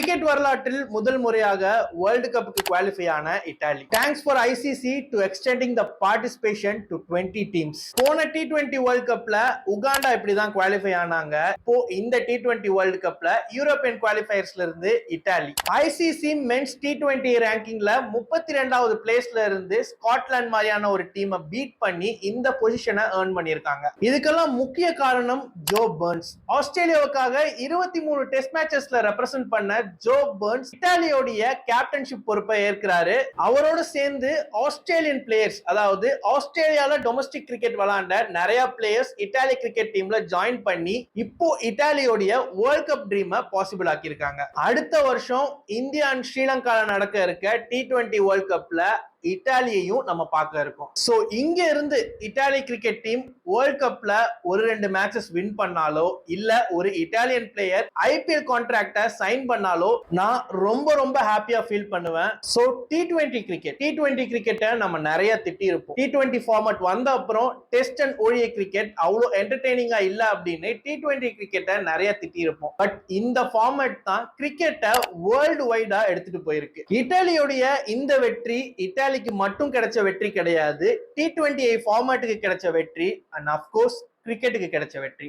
Cricket வரலாற்றில் முதல் முறையாக வேர்ல்டு கப்புக்கு குவாலிஃபை ஆன Italy. Thanks for ICC to extending the participation to 20 teams. போன T20 வேர்ல்ட் கப்ல உகாண்டா இப்படிதான் குவாலிஃபை ஆனாங்க. இப்போ இந்த T20 வேர்ல்ட் கப்ல யூரோப்பியன் குவாலிஃபயர்ஸ்ல இருந்து இத்தாலி. ஐசிசி மென்ஸ் T20 ரேங்கிங்ல 32வது பிளேஸ்ல இருந்து ஸ்காட்லாந்து மாதிரியான ஒரு டீமை பீட் பண்ணி இந்த பொசிஷனை ஏர்ன் பண்ணியிருக்காங்க. இதுக்கெல்லாம் முக்கிய காரணம் ஜோ பர்ன்ஸ். ஆஸ்திரேலியாவுக்காக 23 டெஸ்ட் மேட்சஸ்ல ரெப்ரசென்ட் பண்ண ஜோ பர்ன்ஸ் இத்தாலியோடைய கேப்டன்ஷிப் பொறுப்பை ஏற்கிறாரு. அவரோட சேர்ந்து ஆஸ்திரேலியன் பிளேயர்ஸ், அதாவது ஆஸ்திரேலியால டொமஸ்டிக் கிரிக்கெட் விளையாண்ட நிறைய பிளேயர்ஸ் இத்தாலி கிரிக்கெட் டீம்ல ஜாயின் பண்ணி இப்போ இத்தாலியோடைய வேர்ல்ட் கப் ட்ரீமை பாசிபிள் ஆக்கியிருக்காங்க. அடுத்த வருஷம் இந்தியா அண்ட் ஸ்ரீலங்கால நடக்க இருக்க T20 வேர்ல்ட் கப்ல இத்தாலியையும் நம்ம பார்க்க இருக்கோம். சோ இங்க இருந்து இத்தாலி கிரிக்கெட் டீம் வேர்ல்ட் கப்ல ஒரு 2 மேட்சஸ் வின் பண்ணாலோ இல்ல ஒரு Italian player IPL contract sign பண்ணாலோ நான் ரொம்ப ஹாப்பியா ஃபீல் பண்ணுவேன். சோ T20 கிரிக்கெட்டை நம்ம நிறைய திட்டி இருப்போம். T20 ஃபார்மட் வந்த அப்புறம் டெஸ்ட் அண்ட் ஓடிஐ கிரிக்கெட் அவ்வளவு என்டர்டெய்னிங்கா இல்ல அப்படின்னு T20 கிரிக்கெட்டை நிறைய திட்டி இருப்போம். பட் இந்த ஃபார்மட் தான் கிரிக்கெட்டை வேர்ல்டு வைடா எடுத்துட்டு போயிருக்கு. இத்தாலியோடைய இந்த வெற்றி இத்தாலிக்கு மட்டும் கிடைச்ச வெற்றி கிடையாது, T20 ஃபார்மேட்டுக்கு கிடைச்ச வெற்றி அண்ட் ஆஃப் கோர்ஸ் கிரிக்கெட்டுக்கு கிடைச்ச வெற்றி.